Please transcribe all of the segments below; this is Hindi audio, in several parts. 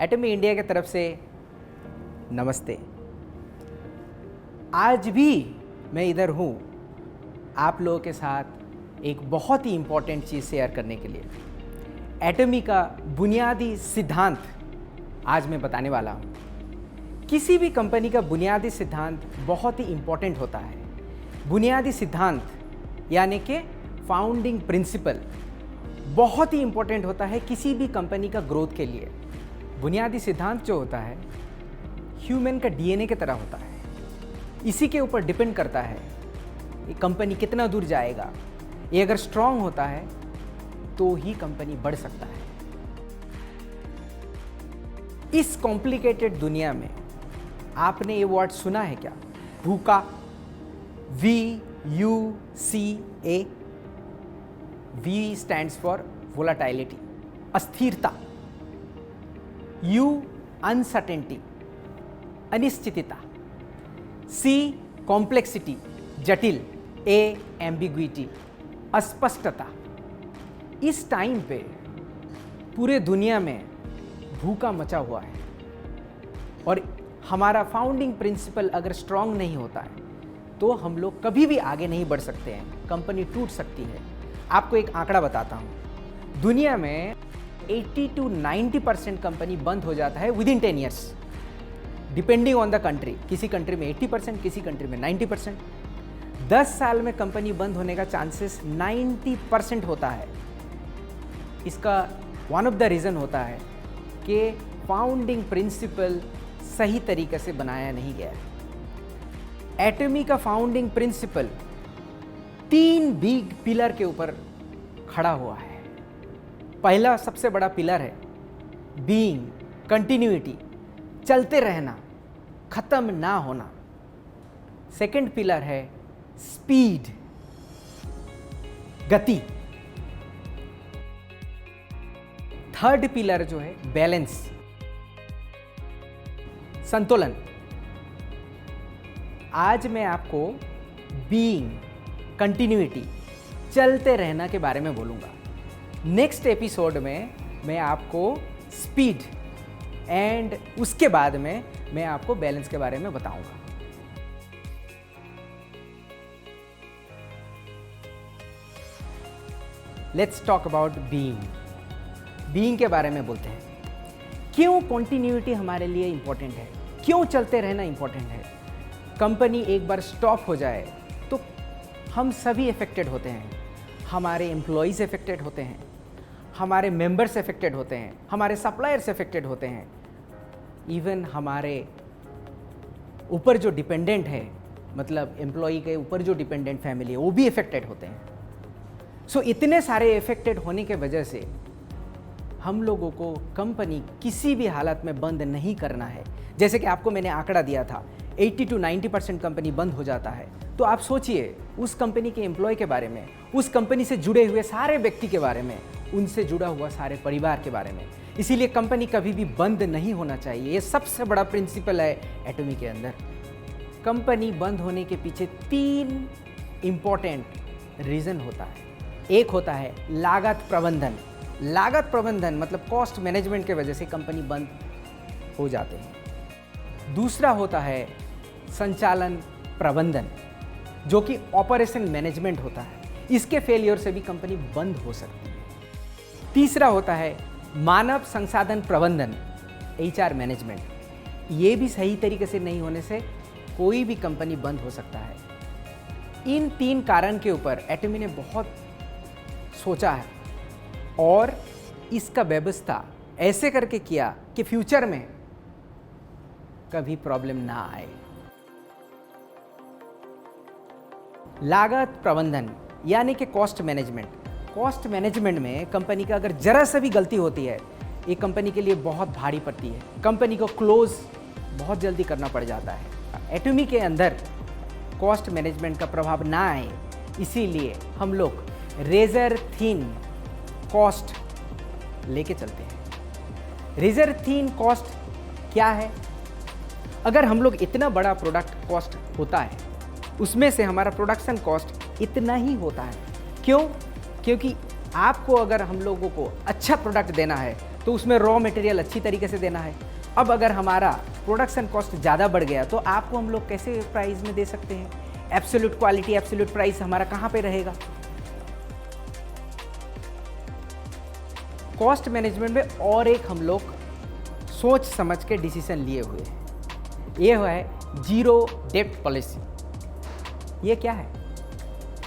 एटमी इंडिया की तरफ से नमस्ते। आज भी मैं इधर हूँ आप लोगों के साथ एक बहुत ही इम्पोर्टेंट चीज़ शेयर करने के लिए। एटमी का बुनियादी सिद्धांत आज मैं बताने वाला हूँ। किसी भी कंपनी का बुनियादी सिद्धांत बहुत ही इम्पोर्टेंट होता है। बुनियादी सिद्धांत यानी कि फाउंडिंग प्रिंसिपल बहुत ही इम्पोर्टेंट होता है किसी भी कंपनी का ग्रोथ के लिए। बुनियादी सिद्धांत जो होता है ह्यूमन का डीएनए की तरह होता है। इसी के ऊपर डिपेंड करता है ये कंपनी कितना दूर जाएगा। ये अगर स्ट्रांग होता है तो ही कंपनी बढ़ सकता है। इस कॉम्प्लिकेटेड दुनिया में आपने ये वर्ड सुना है क्या? VUCA, VUCA। V stands for volatility, अस्थिरता। U अनसर्टेनिटी, अनिश्चितता। C कॉम्प्लेक्सिटी, जटिल। A एम्बिग्विटी, अस्पष्टता। इस टाइम पे पूरे दुनिया में भूखा मचा हुआ है और हमारा फाउंडिंग प्रिंसिपल अगर स्ट्रांग नहीं होता है तो हम लोग कभी भी आगे नहीं बढ़ सकते हैं। कंपनी टूट सकती है। आपको एक आंकड़ा बताता हूँ। दुनिया में 80 to 90% कंपनी बंद हो जाता है with in 10 years, depending on the country. किसी कंट्री में 80%, किसी कंट्री में 90%। 10 साल में कंपनी बंद होने का चांसेस 90% होता है। इसका वन ऑफ द रीज़न होता है कि फाउंडिंग प्रिंसिपल सही तरीके से बनाया नहीं गया है। एटमी का फाउंडिंग प्रिंसिपल 3 बिग पिलर के ऊपर खड़ा हुआ है। पहला सबसे बड़ा पिलर है बीइंग, कंटिन्यूटी, चलते रहना, खत्म ना होना। सेकंड पिलर है स्पीड, गति। थर्ड पिलर जो है बैलेंस, संतुलन। आज मैं आपको बीइंग, कंटिन्यूटी, चलते रहना के बारे में बोलूंगा। नेक्स्ट एपिसोड में मैं आपको स्पीड एंड उसके बाद में मैं आपको बैलेंस के बारे में बताऊंगा। Let's talk about being. Being के बारे में बोलते हैं। क्यों कॉन्टिन्यूटी हमारे लिए इंपॉर्टेंट है? क्यों चलते रहना इंपॉर्टेंट है? कंपनी एक बार स्टॉप हो जाए तो हम सभी अफेक्टेड होते हैं। हमारे एम्प्लॉयज़ अफेक्टेड होते हैं, हमारे मेंबर्स अफेक्टेड होते हैं, हमारे सप्लायर्स अफेक्टेड होते हैं, इवन हमारे ऊपर जो डिपेंडेंट है, मतलब एम्प्लॉई के ऊपर जो डिपेंडेंट फैमिली है, वो भी अफेक्टेड होते हैं। सो इतने सारे अफेक्टेड होने के वजह से हम लोगों को कंपनी किसी भी हालत में बंद नहीं करना है। जैसे कि आपको मैंने आंकड़ा दिया था 80 to 90% कंपनी बंद हो जाता है। तो आप सोचिए उस कंपनी के एम्प्लॉय के बारे में, उस कंपनी से जुड़े हुए सारे व्यक्ति के बारे में, उनसे जुड़ा हुआ सारे परिवार के बारे में। इसीलिए कंपनी कभी भी बंद नहीं होना चाहिए। ये सबसे बड़ा प्रिंसिपल है एटमी के अंदर। कंपनी बंद होने के पीछे 3 इम्पॉर्टेंट रीज़न होता है। एक होता है लागत प्रबंधन। लागत प्रबंधन मतलब कॉस्ट मैनेजमेंट के वजह से कंपनी बंद हो जाते हैं। दूसरा होता है संचालन प्रबंधन, जो कि ऑपरेशन मैनेजमेंट होता है। इसके फेलियर से भी कंपनी बंद हो सकती है। तीसरा होता है मानव संसाधन प्रबंधन, HR मैनेजमेंट। ये भी सही तरीके से नहीं होने से कोई भी कंपनी बंद हो सकता है। इन 3 कारण के ऊपर एटमी ने बहुत सोचा है और इसका व्यवस्था ऐसे करके किया कि फ्यूचर में कभी प्रॉब्लम ना आए। लागत प्रबंधन यानी कि कॉस्ट मैनेजमेंट। कॉस्ट मैनेजमेंट में कंपनी का अगर जरा सा भी गलती होती है, ये कंपनी के लिए बहुत भारी पड़ती है। कंपनी को क्लोज बहुत जल्दी करना पड़ जाता है। एटमी के अंदर कॉस्ट मैनेजमेंट का प्रभाव ना आए, इसीलिए हम लोग रेजर थिन कॉस्ट लेके चलते हैं। रेजर थिन कॉस्ट क्या है? अगर हम लोग इतना बड़ा प्रोडक्ट कॉस्ट होता है उसमें से हमारा प्रोडक्शन कॉस्ट इतना ही होता है। क्यों? क्योंकि आपको अगर हम लोगों को अच्छा प्रोडक्ट देना है तो उसमें रॉ मटेरियल अच्छी तरीके से देना है। अब अगर हमारा प्रोडक्शन कॉस्ट ज़्यादा बढ़ गया तो आपको हम लोग कैसे प्राइस में दे सकते हैं? एब्सोल्यूट क्वालिटी, एब्सोल्यूट प्राइस हमारा कहाँ पे रहेगा? कॉस्ट मैनेजमेंट में और एक हम लोग सोच समझ के डिसीजन लिए हुए हैं, ये है जीरो डेब्ट पॉलिसी। ये क्या है?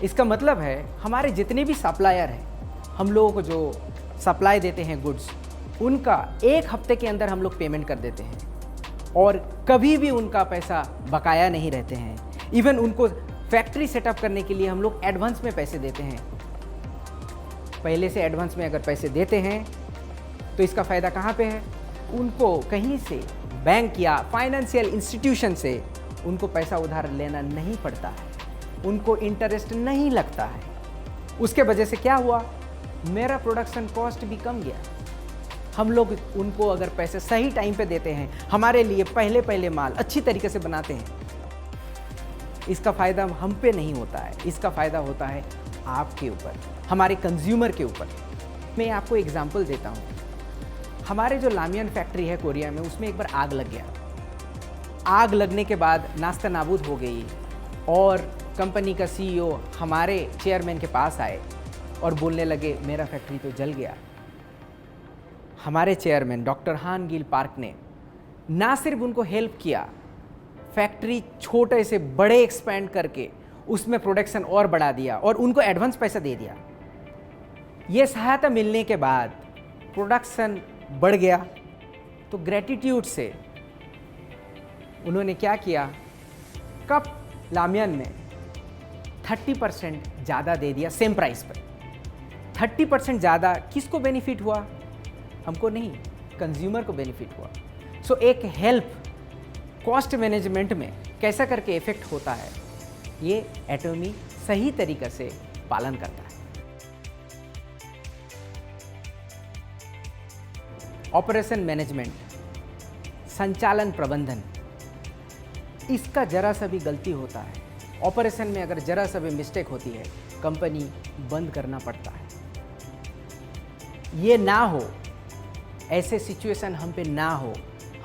इसका मतलब है हमारे जितने भी सप्लायर हैं, हम लोगों को जो सप्लाई देते हैं गुड्स, उनका 1 हफ्ते के अंदर हम लोग पेमेंट कर देते हैं और कभी भी उनका पैसा बकाया नहीं रहते हैं। इवन उनको फैक्ट्री सेटअप करने के लिए हम लोग एडवांस में पैसे देते हैं। पहले से एडवांस में अगर पैसे देते हैं तो इसका फ़ायदा कहाँ पे है? उनको कहीं से बैंक या फाइनेंशियल इंस्टीट्यूशन से उनको पैसा उधार लेना नहीं पड़ता है, उनको इंटरेस्ट नहीं लगता है। उसके वजह से क्या हुआ? मेरा प्रोडक्शन कॉस्ट भी कम गया। हम लोग उनको अगर पैसे सही टाइम पे देते हैं, हमारे लिए पहले माल अच्छी तरीके से बनाते हैं, इसका फ़ायदा हम पे नहीं होता है, इसका फ़ायदा होता है आपके ऊपर, हमारे कंज्यूमर के ऊपर। मैं आपको एग्जांपल देता हूँ। हमारे जो लामियन फैक्ट्री है कोरिया में, उसमें एक बार आग लग गया। आग लगने के बाद नास्ता नाबूद हो गई और कंपनी का सीईओ हमारे चेयरमैन के पास आए और बोलने लगे मेरा फैक्ट्री तो जल गया। हमारे चेयरमैन डॉक्टर हान गिल पार्क ने ना सिर्फ उनको हेल्प किया, फैक्ट्री छोटे से बड़े एक्सपेंड करके उसमें प्रोडक्शन और बढ़ा दिया और उनको एडवांस पैसा दे दिया। ये सहायता मिलने के बाद प्रोडक्शन बढ़ गया, तो ग्रेटिट्यूड से उन्होंने क्या किया? कप लामियन में 30% ज़्यादा दे दिया सेम प्राइस पर। 30% ज़्यादा किसको बेनिफिट हुआ? हमको नहीं, कंज्यूमर को बेनिफिट हुआ। सो एक हेल्प कॉस्ट मैनेजमेंट में कैसा करके इफेक्ट होता है, ये एटॉमी सही तरीके से पालन करता है। ऑपरेशन मैनेजमेंट, संचालन प्रबंधन, इसका जरा सा भी गलती होता है, ऑपरेशन में अगर जरा सा भी मिस्टेक होती है, कंपनी बंद करना पड़ता है। ये ना हो, ऐसे सिचुएशन हम पे ना हो,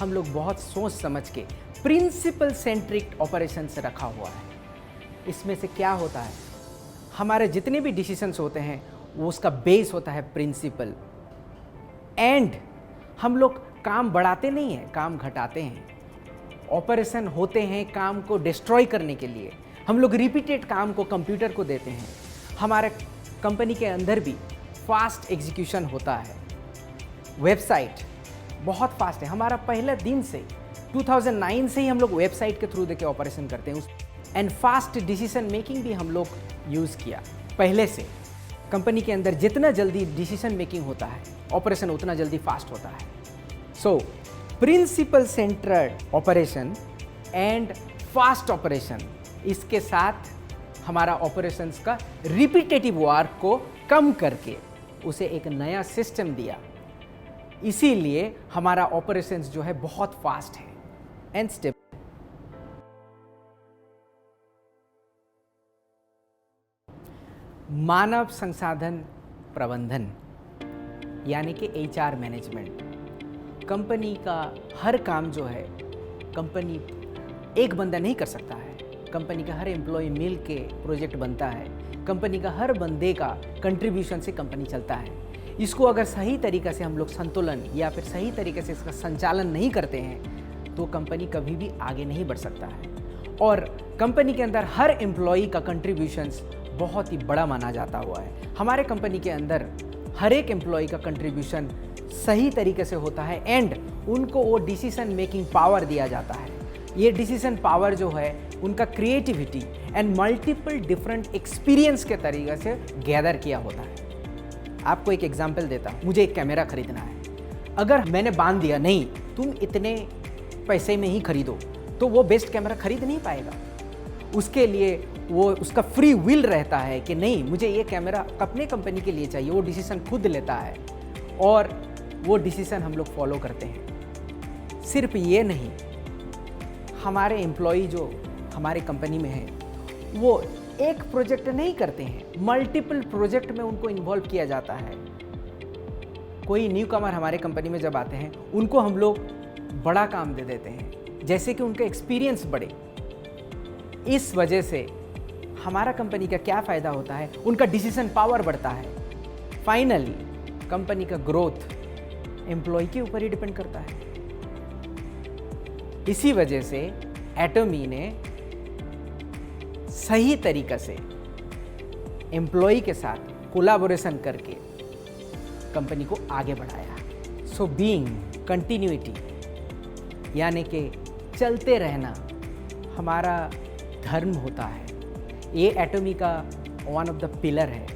हम लोग बहुत सोच समझ के प्रिंसिपल सेंट्रिक ऑपरेशन से रखा हुआ है। इसमें से क्या होता है? हमारे जितने भी डिसीजंस होते हैं वो उसका बेस होता है प्रिंसिपल। एंड हम लोग काम बढ़ाते नहीं हैं, काम घटाते हैं। ऑपरेशन होते हैं काम को डिस्ट्रॉय करने के लिए। हम लोग रिपीटेड काम को कंप्यूटर को देते हैं। हमारे कंपनी के अंदर भी फास्ट एग्जीक्यूशन होता है। वेबसाइट बहुत फास्ट है। हमारा पहले दिन से 2009 से ही हम लोग वेबसाइट के थ्रू देके ऑपरेशन करते हैं। एंड फास्ट डिसीजन मेकिंग भी हम लोग यूज़ किया पहले से। कंपनी के अंदर जितना जल्दी डिसीजन मेकिंग होता है, ऑपरेशन उतना जल्दी फास्ट होता है। So principal centred operation and fast operation, इसके साथ हमारा ऑपरेशंस का रिपीटेटिव वर्क को कम करके उसे एक नया सिस्टम दिया। इसीलिए हमारा ऑपरेशंस जो है बहुत फास्ट है एंड स्टेबल। मानव संसाधन प्रबंधन यानी कि HR मैनेजमेंट। कंपनी का हर काम जो है कंपनी एक बंदा नहीं कर सकता है। कंपनी का हर एम्प्लॉय मिल के प्रोजेक्ट बनता है। कंपनी का हर बंदे का कंट्रीब्यूशन से कंपनी चलता है। इसको अगर सही तरीके से हम लोग संतुलन या फिर सही तरीके से इसका संचालन नहीं करते हैं तो कंपनी कभी भी आगे नहीं बढ़ सकता है। और कंपनी के अंदर हर एम्प्लॉई का कंट्रीब्यूशंस बहुत ही बड़ा माना जाता हुआ है। हमारे कंपनी के अंदर हर एक एम्प्लॉई का कंट्रीब्यूशन सही तरीके से होता है एंड उनको वो डिसीजन मेकिंग पावर दिया जाता है। ये डिसीजन पावर जो है उनका creativity and multiple different experience के तरीके से गैदर किया होता है। आपको एक एग्जांपल देता हूँ। मुझे एक कैमरा खरीदना है। अगर मैंने बांध दिया नहीं तुम इतने पैसे में ही खरीदो, तो वो बेस्ट कैमरा खरीद नहीं पाएगा। उसके लिए वो उसका फ्री विल रहता है कि नहीं मुझे ये कैमरा अपने कंपनी के लिए चाहिए। वो डिसीजन खुद लेता है और वो डिसीजन हम लोग फॉलो करते हैं। सिर्फ ये नहीं, हमारे एम्प्लॉई जो हमारे कंपनी में हैं वो एक प्रोजेक्ट नहीं करते हैं, मल्टीपल प्रोजेक्ट में उनको इन्वॉल्व किया जाता है। कोई न्यू कमर हमारे कंपनी में जब आते हैं, उनको हम लोग बड़ा काम दे देते हैं, जैसे कि उनका एक्सपीरियंस बढ़े। इस वजह से हमारा कंपनी का क्या फ़ायदा होता है, उनका डिसीजन पावर बढ़ता है। फाइनली कंपनी का ग्रोथ एम्प्लॉय के ऊपर ही डिपेंड करता है। इसी वजह से एटमी ने सही तरीका से एम्प्लॉय के साथ कोलैबोरेशन करके कंपनी को आगे बढ़ाया। सो बीइंग कंटिन्यूटी, यानी कि चलते रहना हमारा धर्म होता है। ये एटमी का वन ऑफ द पिलर है।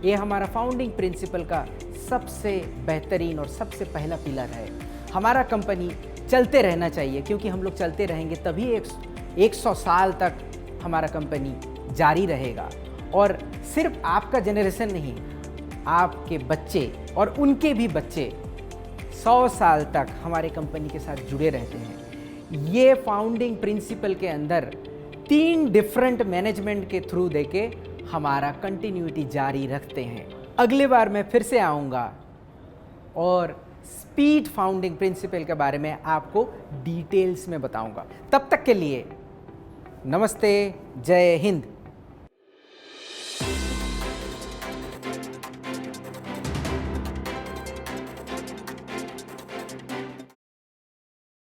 ये हमारा फाउंडिंग प्रिंसिपल का सबसे बेहतरीन और सबसे पहला पिलर है। हमारा कंपनी चलते रहना चाहिए, क्योंकि हम लोग चलते रहेंगे तभी 100 साल तक हमारा कंपनी जारी रहेगा। और सिर्फ आपका जनरेशन नहीं, आपके बच्चे और उनके भी बच्चे 100 साल तक हमारे कंपनी के साथ जुड़े रहते हैं। ये फाउंडिंग प्रिंसिपल के अंदर 3 डिफरेंट मैनेजमेंट के थ्रू देके हमारा कंटिन्यूटी जारी रखते हैं। अगली बार मैं फिर से आऊँगा और स्पीड फाउंडिंग प्रिंसिपल के बारे में आपको डिटेल्स में बताऊंगा। तब तक के लिए नमस्ते, जय हिंद।